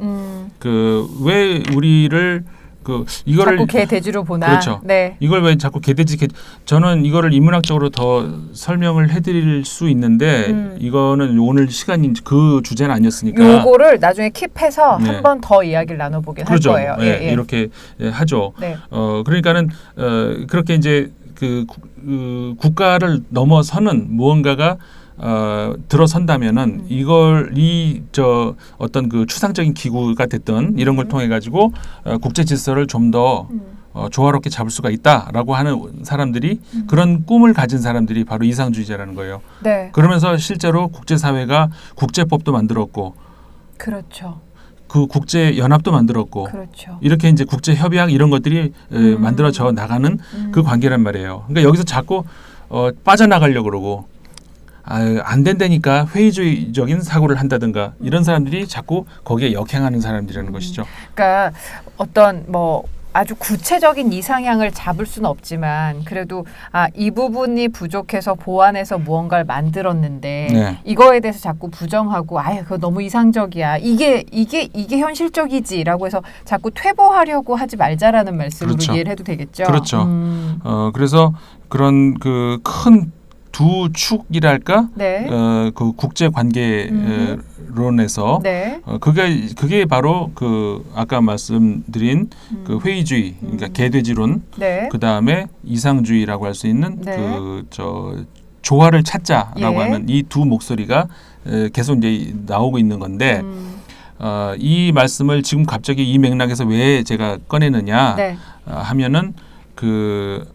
그 왜 우리를 이거를 자꾸 개 돼지로 보나. 그렇죠. 네. 이걸 왜 자꾸 저는 이거를 인문학적으로 더 설명을 해드릴 수 있는데 이거는 오늘 시간이 그 주제는 아니었으니까 요거를 나중에 킵해서 네. 한 번 더 이야기를 나눠보긴 그렇죠. 할 거예요. 예, 이렇게 하죠. 네. 그러니까는 그렇게 이제 국가를 넘어서는 무언가가 들어선다면은 어떤 그 추상적인 기구가 됐던 이런 걸 통해 가지고 국제 질서를 좀 더 조화롭게 잡을 수가 있다라고 하는 사람들이 그런 꿈을 가진 사람들이 바로 이상주의자라는 거예요. 네. 그러면서 실제로 국제사회가 국제법도 만들었고, 그렇죠. 그 국제 연합도 만들었고, 그렇죠. 이렇게 이제 국제 협약 이런 것들이 만들어져 나가는 그 관계란 말이에요. 그러니까 여기서 자꾸 빠져나가려고 그러고. 안 된다니까 회의주의적인 사고를 한다든가 이런 사람들이 자꾸 거기에 역행하는 사람들이라는 것이죠. 그러니까 어떤 뭐 아주 구체적인 이상향을 잡을 수는 없지만 그래도 이 부분이 부족해서 보완해서 무언가를 만들었는데 네. 이거에 대해서 자꾸 부정하고 그거 너무 이상적이야. 이게 현실적이지라고 해서 자꾸 퇴보하려고 하지 말자라는 말씀으로 그렇죠. 이해를 해도 되겠죠. 그렇죠. 그래서 그런 그 큰 두 축이랄까? 네. 그 국제 관계론에서 네. 그게 바로 그 아까 말씀드린 그 회의주의, 그러니까 개돼지론, 네. 그 다음에 이상주의라고 할 수 있는 네. 조화를 찾자라고 예. 하는 이 두 목소리가 계속 이제 나오고 있는 건데 이 말씀을 지금 갑자기 이 맥락에서 왜 제가 꺼내느냐 네. 하면은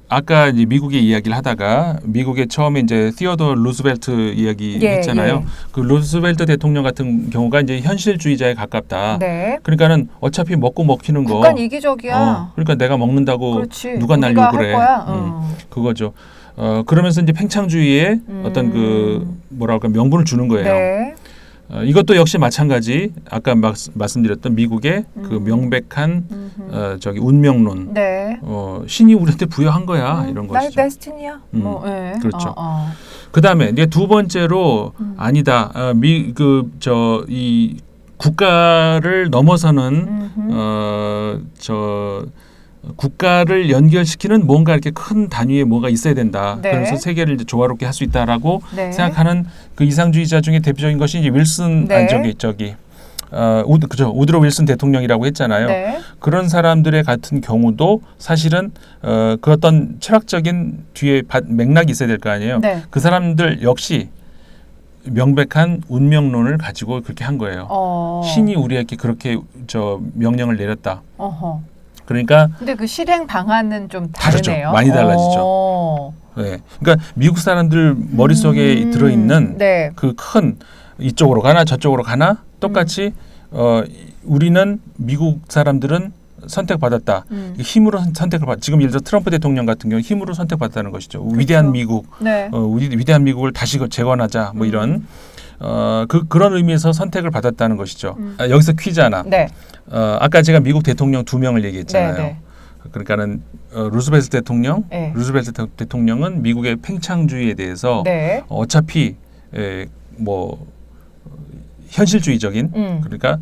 아까 이제 미국의 이야기를 하다가 미국의 처음에 이제 티어도 루스벨트 이야기 했잖아요. 그 루스벨트 대통령 같은 경우가 이제 현실주의자에 가깝다. 네. 그러니까는 어차피 먹고 먹히는 거. 국간 이기적이야. 그러니까 내가 먹는다고 그렇지. 누가 날 우리가 욕을 해. 할 거야. 그거죠. 그러면서 이제 팽창주의에 어떤 뭐랄까 명분을 주는 거예요. 네. 이것도 역시 마찬가지. 아까 말씀드렸던 미국의 그 명백한 운명론. 네. 신이 우리한테 부여한 거야 이런 것이죠. 데스티니야. 네. 그렇죠. 그 다음에 이제 두 번째로 아니다. 이 국가를 넘어서는 국가를 연결시키는 뭔가 이렇게 큰 단위의 뭐가 있어야 된다. 네. 그래서 세계를 이제 조화롭게 할 수 있다라고 네. 생각하는 그 이상주의자 중에 대표적인 것이 이제 윌슨 네. 우드로 윌슨 대통령이라고 했잖아요. 네. 그런 사람들의 같은 경우도 사실은 그 어떤 철학적인 뒤에 맥락이 있어야 될 거 아니에요. 네. 그 사람들 역시 명백한 운명론을 가지고 그렇게 한 거예요. 신이 우리에게 그렇게 명령을 내렸다. 어허. 그러니까 근데 그 실행 방안은 좀 다르죠. 다르네요. 많이 달라지죠. 네. 그러니까 미국 사람들 머릿속에 들어있는 네. 그 큰 이쪽으로 가나 저쪽으로 가나 똑같이 우리는 미국 사람들은 선택받았다. 힘으로 선택을 지금 예를 들어 트럼프 대통령 같은 경우 힘으로 선택받았다는 것이죠. 그렇죠. 위대한 미국, 네. 위대한 미국을 다시 재건하자. 뭐 이런 그런 의미에서 선택을 받았다는 것이죠. 여기서 퀴즈 하나. 네. 아까 제가 미국 대통령 2명을 얘기했잖아요. 네, 네. 그러니까는 루스벨트 대통령, 네. 루스벨트 대통령은 미국의 팽창주의에 대해서 네. 어차피 현실주의적인 그러니까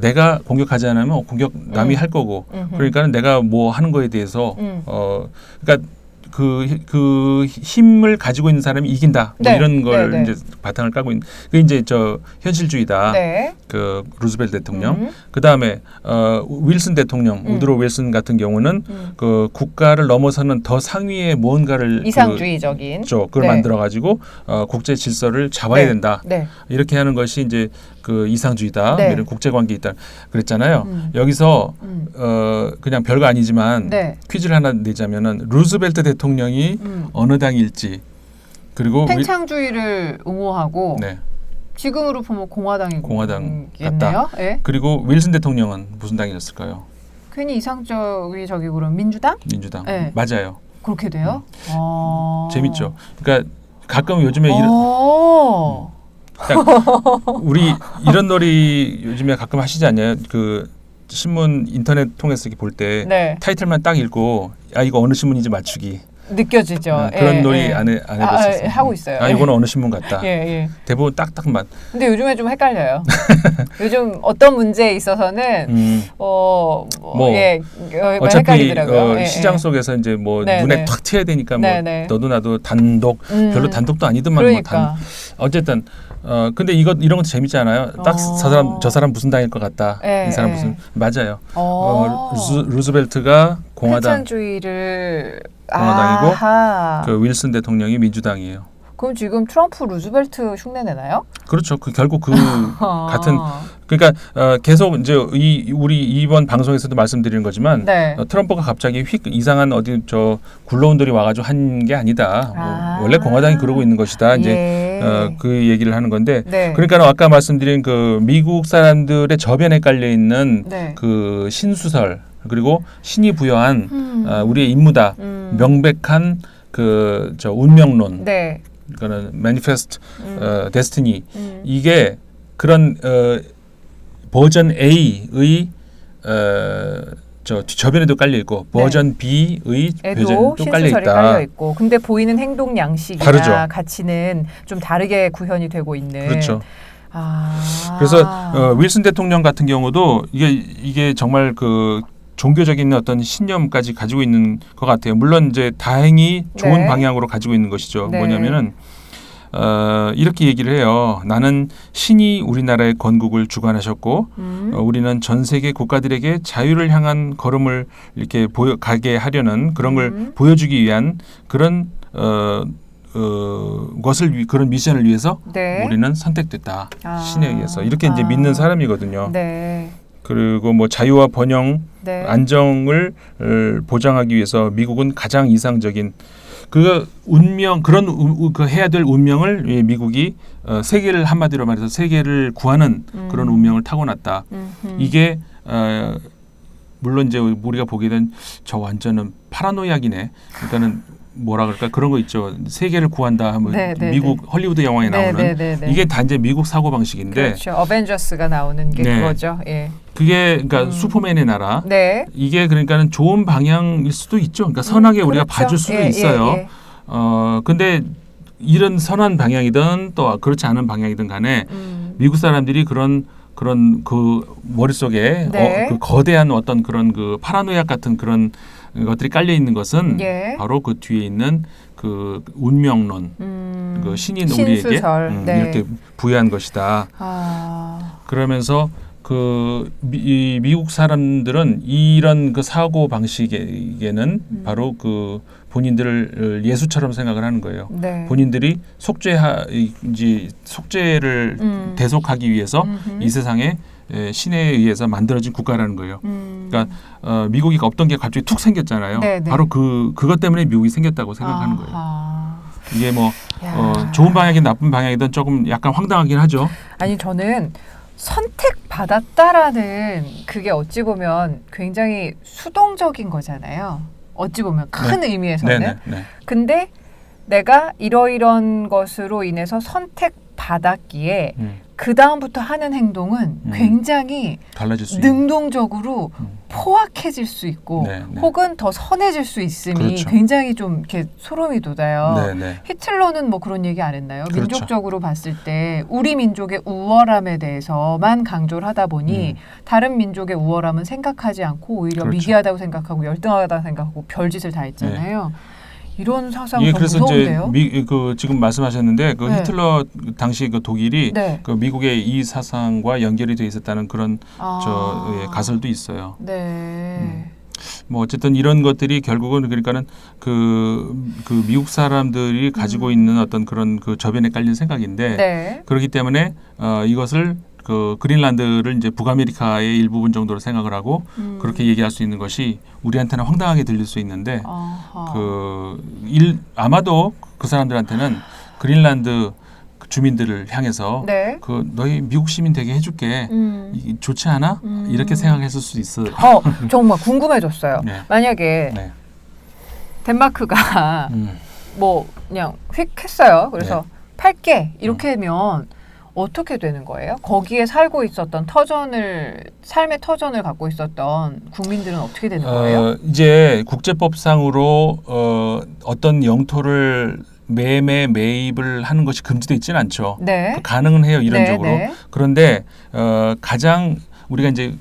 내가 공격하지 않으면 남이 할 거고 그러니까 내가 뭐 하는 거에 대해서 그러니까 그 힘을 가지고 있는 사람이 이긴다. 뭐 네. 이런 걸 네, 네. 이제 바탕을 깔고 있는 그 이제 현실주의다. 네. 그 루스벨트 대통령. 그다음에 윌슨 대통령, 우드로 윌슨 같은 경우는 그 국가를 넘어서는 더 상위의 무언가를 이상주의적인 그걸 네. 만들어 가지고 국제 질서를 잡아야 네. 된다. 네. 이렇게 하는 것이 이제 그 이상주의다. 네. 이런 국제 관계 있다. 그랬잖아요. 여기서 그냥 별거 아니지만 네. 퀴즈를 하나 내자면은 루스벨트 대통령이 어느 당일지 그리고 팽창주의를 옹호하고 네. 지금으로 보면 공화당 같다. 네. 그리고 윌슨 대통령은 무슨 당이었을까요? 괜히 이상적이적이고 그럼 민주당? 민주당. 네. 맞아요. 그렇게 돼요? 재밌죠. 그러니까 가끔 요즘에 우리 이런 놀이 요즘에 가끔 하시지 않나요? 그 신문 인터넷 통해서 이렇게 볼 때 네. 타이틀만 딱 읽고 이거 어느 신문인지 맞추기. 느껴지죠. 그런 예, 놀이 예. 안 해봤어요. 하고 있어요. 아, 이거는 어느 신문 같다. 예, 예. 대부분 딱딱만. 근데 요즘에 좀 헷갈려요. 요즘 어떤 문제에 있어서는 어차피 헷갈리더라고요. 시장 속에서 이제 뭐 네, 눈에 네. 탁 튀어야 되니까 뭐 네, 네. 너도 나도 단독 별로 단독도 아니더만 그러니까. 어쨌든 근데 이런 것도 재밌지 않아요? 딱 저 사람 무슨 당일 것 같다. 이 사람 무슨 맞아요. 루즈벨트가 공화당 크리스천주의를 공화당이고 아하. 그 윌슨 대통령이 민주당이에요. 그럼 지금 트럼프 루즈벨트 흉내 내나요? 그렇죠. 결국 같은 그러니까 계속 이제 우리 이번 방송에서도 말씀드리는 거지만 네. 트럼프가 갑자기 휙 이상한 어디 저 굴러온돌이 와가지고 한 게 아니다. 원래 공화당이 그러고 있는 것이다. 이제 그 얘기를 하는 건데 네. 그러니까 아까 말씀드린 그 미국 사람들의 저변에 깔려 있는 네. 그 신수설 그리고 신이 부여한 우리의 임무다. 명백한 그 저 운명론. 네. 그거는 manifest destiny 이게 그런 버전 A의 저변에도 깔려 있고 버전 B의 배전도 깔려 신수설이 있다. 깔려 있고, 근데 보이는 행동 양식이나 다르죠. 가치는 좀 다르게 구현이 되고 있는. 그렇죠. 그래서 윌슨 대통령 같은 경우도 이게 정말 그 종교적인 어떤 신념까지 가지고 있는 것 같아요. 물론 이제 다행히 좋은 네. 방향으로 가지고 있는 것이죠. 네. 뭐냐면은 이렇게 얘기를 해요. 나는 신이 우리나라의 건국을 주관하셨고 우리는 전 세계 국가들에게 자유를 향한 걸음을 이렇게 가게 하려는 그런 걸 보여주기 위한 그런 그런 미션을 위해서 네. 우리는 선택됐다. 신에 의해서 이렇게 이제 믿는 사람이거든요. 네. 그리고 뭐 자유와 번영, 네. 안정을 보장하기 위해서 미국은 가장 이상적인 그 운명 그런 그 해야 될 운명을 미국이 세계를 한마디로 말해서 세계를 구하는 그런 운명을 타고났다. 이게 물론 이제 우리가 보게 된 저 완전은 파라노이아기네. 그러니까는 뭐라 그럴까 그런 거 있죠. 세계를 구한다 하면 미국 헐리우드 영화에 나오는 이게 다 이제 미국 사고 방식인데. 그렇죠. 어벤져스가 나오는 게 그거죠. 예. 그게 그러니까 슈퍼맨의 나라. 네. 이게 그러니까는 좋은 방향일 수도 있죠. 그러니까 선하게 우리가 봐줄 수도 있어요. 근데 이런 선한 방향이든 또 그렇지 않은 방향이든 간에 미국 사람들이 그런 그 머릿속에 그 거대한 어떤 그런 그 파라노이아 같은 그런 것들이 깔려 있는 것은 바로 그 뒤에 있는 그 운명론, 그 신인 우리에게 이렇게 부여한 것이다. 그러면서 그 미국 사람들은 이런 그 사고 방식에는 바로 그 본인들을 예수처럼 생각을 하는 거예요. 본인들이 속죄를 대속하기 위해서 이 세상에 신에 의해서 만들어진 국가라는 거예요. 그러니까 미국이 없던 게 갑자기 툭 생겼잖아요. 바로 그것 때문에 미국이 생겼다고 생각하는 거예요. 이게 뭐 좋은 방향이든 나쁜 방향이든 조금 약간 황당하긴 하죠. 아니 저는 선택받았다라는 그게 어찌 보면 굉장히 수동적인 거잖아요. 어찌 보면 큰 의미에서는. 근데 내가 이러이런 것으로 인해서 선택받았기에 그 다음부터 하는 행동은 굉장히 달라질 수 능동적으로 포악해질 수 있고 혹은 더 선해질 수 있음이 굉장히 좀 이렇게 소름이 돋아요. 히틀러는 뭐 그런 얘기 안 했나요? 민족적으로 봤을 때 우리 민족의 우월함에 대해서만 강조를 하다 보니 다른 민족의 우월함은 생각하지 않고 오히려 미개하다고 생각하고 열등하다고 생각하고 별짓을 다 했잖아요. 이런 사상은 더 무서운데요. 그 지금 말씀하셨는데 그 히틀러 당시 그 독일이 그 미국의 이 사상과 연결이 돼 있었다는 그런 가설도 있어요. 뭐 어쨌든 이런 것들이 결국은 그러니까는 그 미국 사람들이 가지고 있는 어떤 그런 그 저변에 깔린 생각인데 그렇기 때문에 이것을 그 그린란드를 이제 북아메리카의 일부분 정도로 생각을 하고 그렇게 얘기할 수 있는 것이 우리한테는 황당하게 들릴 수 있는데 아마도 그 사람들한테는 그린란드 주민들을 향해서 그 너희 미국 시민 되게 해줄게 좋지 않아? 이렇게 생각했을 수 있어요. 정말 궁금해졌어요. 만약에 덴마크가 뭐 그냥 휙 했어요. 그래서 팔게 이렇게 하면 어떻게 되는 거예요? 거기에 살고 있었던 삶의 터전을 갖고 있었던 국민들은 어떻게 되는 거예요? 이제 국제법상으로 어떤 영토를 매입을 하는 것이 금지되어 있지는 않죠. 네. 가능은 해요, 이론적으로. 네, 네. 그런데 가장 우리가 이제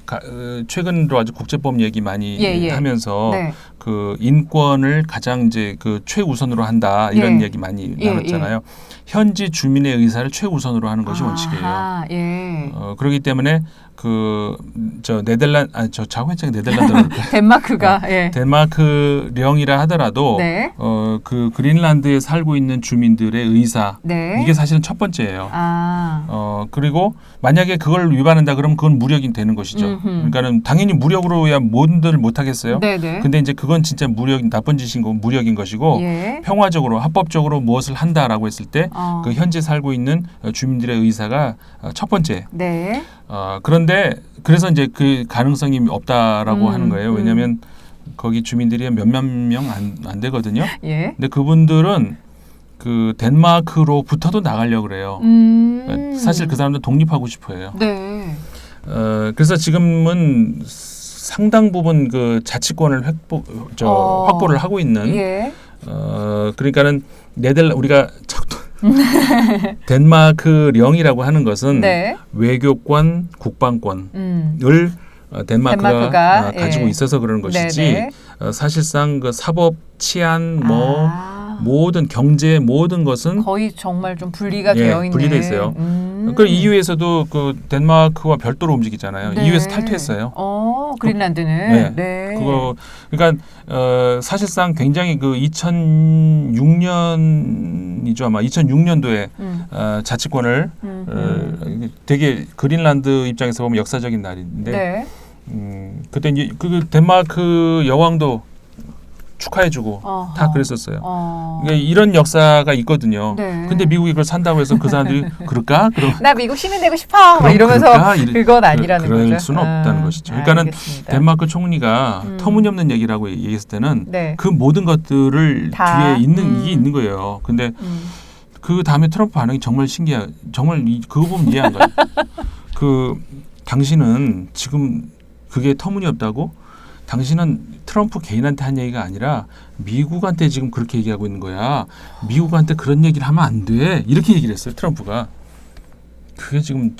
최근으로 아주 국제법 얘기 많이 하면서 네. 그 인권을 가장 이제 그 최우선으로 한다 이런 얘기 많이 나눴잖아요. 현지 주민의 의사를 최우선으로 하는 것이 원칙이에요. 예. 그렇기 때문에 자고했잖아요. 네덜란드 덴마크가 덴마크령이라 하더라도 네. 그 그린란드에 살고 있는 주민들의 의사 네. 이게 사실은 첫 번째예요. 그리고 만약에 그걸 위반한다 그러면 그건 무력이 되는 것이죠. 그러니까는 당연히 무력으로야 뭐든들 못 하겠어요. 네네. 근데 이제 그건 진짜 나쁜 짓인 거고 무력인 것이고 평화적으로 합법적으로 무엇을 한다라고 했을 때 그 현재 살고 있는 주민들의 의사가 첫 번째. 네. 그런데 그래서 이제 그 가능성이 없다라고 하는 거예요. 왜냐하면 거기 주민들이 몇몇 명 안 되거든요. 예. 근데 그분들은 그 덴마크로부터도 나가려고 그래요. 사실 그 사람들 독립하고 싶어해요. 네. 그래서 지금은 상당 부분 그 자치권을 확보를 하고 있는. 그러니까는 우리가 덴마크령이라고 하는 것은 외교권, 국방권을 덴마크가 가지고 있어서 그러는 것이지 사실상 그 사법, 치안, 모든 경제 모든 것은 거의 정말 좀 분리가 되어 있는. 분리돼 있어요. 그 EU에서도 그 덴마크와 별도로 움직이잖아요. EU에서 탈퇴했어요. 그린란드는. 그거 그러니까 사실상 굉장히 그 2006년이죠 아마 2006년도에 자치권을 되게 그린란드 입장에서 보면 역사적인 날인데 그때 이제 그 덴마크 여왕도 축하해주고 다 그랬었어요. 그러니까 이런 역사가 있거든요. 근데 미국이 그걸 산다고 해서 그 사람들이 그럴까? 나 미국 시민 되고 싶어. 막 이러면서 그건 아니라는 거죠. 그럴 수는 없다는 것이죠. 그러니까는 덴마크 총리가 터무니없는 얘기라고 얘기했을 때는 그 모든 것들을 뒤에 이게 있는 거예요. 근데 그 다음에 트럼프 반응이 정말 신기해요. 정말 그거 보면 이해 안 가요. 당신은 지금 그게 터무니없다고? 당신은 트럼프 개인한테 한 얘기가 아니라 미국한테 지금 그렇게 얘기하고 있는 거야. 미국한테 그런 얘기를 하면 안 돼. 이렇게 얘기를 했어요. 트럼프가. 그게 지금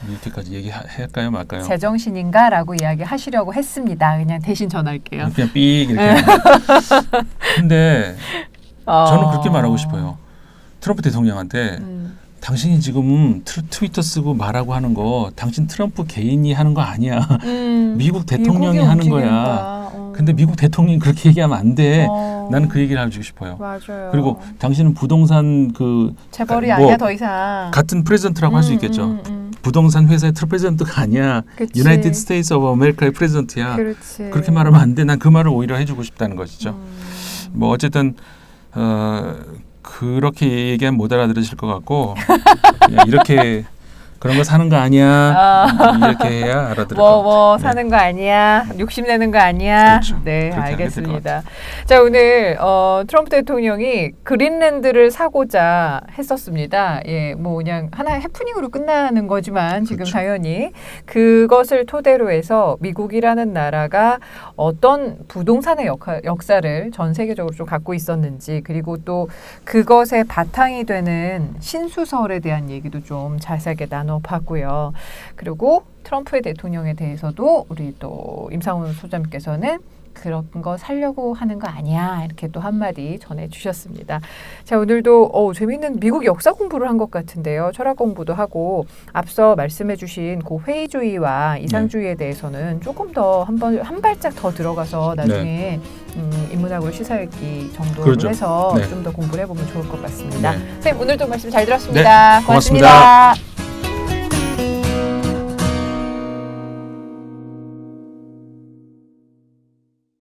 이렇게까지 얘기할까요 말까요? 제정신인가? 라고 이야기하시려고 했습니다. 그냥 대신 전할게요. 그냥 삑 이렇게. 근데 저는 그렇게 말하고 싶어요. 트럼프 대통령한테 당신이 지금 트위터 쓰고 말하고 하는 거 당신 트럼프 개인이 하는 거 아니야. 미국 대통령이 하는 거야. 근데 미국 대통령이 그렇게 얘기하면 안 돼. 나는 그 얘기를 해주고 싶어요. 맞아요. 그리고 당신은 부동산 재벌이 아니야 더 이상. 같은 프레젠트라고 할 수 있겠죠. 부동산 회사의 프레젠트가 아니야. 유나이티드 스테이트 오브 아메리카의 프레젠트야. 그렇게 말하면 안 돼. 난 그 말을 오히려 해주고 싶다는 것이죠. 뭐 어쨌든 그렇게 얘기하면 못 알아들으실 것 같고 그냥 이렇게 그런 거 사는 거 아니야. 이렇게 해야 알아들을 것 같아요. 사는 거 아니야. 욕심내는 거 아니야. 그렇죠. 네, 알겠습니다. 자, 오늘 트럼프 대통령이 그린랜드를 사고자 했었습니다. 뭐 그냥 하나의 해프닝으로 끝나는 거지만 지금 당연히 그것을 토대로 해서 미국이라는 나라가 어떤 부동산의 역사를 전 세계적으로 좀 갖고 있었는지 그리고 또 그것의 바탕이 되는 신수설에 대한 얘기도 좀 자세하게 나눠봤고요. 그리고 트럼프 대통령에 대해서도 우리 또 임상훈 소장님께서는 그런 거 살려고 하는 거 아니야 이렇게 또 한마디 전해주셨습니다. 자, 오늘도 재미있는 미국 역사 공부를 한 것 같은데요. 철학 공부도 하고 앞서 말씀해주신 그 회의주의와 이상주의에 대해서는 조금 더 한 발짝 더 들어가서 나중에 인문학으로 시사읽기 정도로 해서 좀 더 공부를 해보면 좋을 것 같습니다. 선생님 오늘도 말씀 잘 들었습니다. 고맙습니다.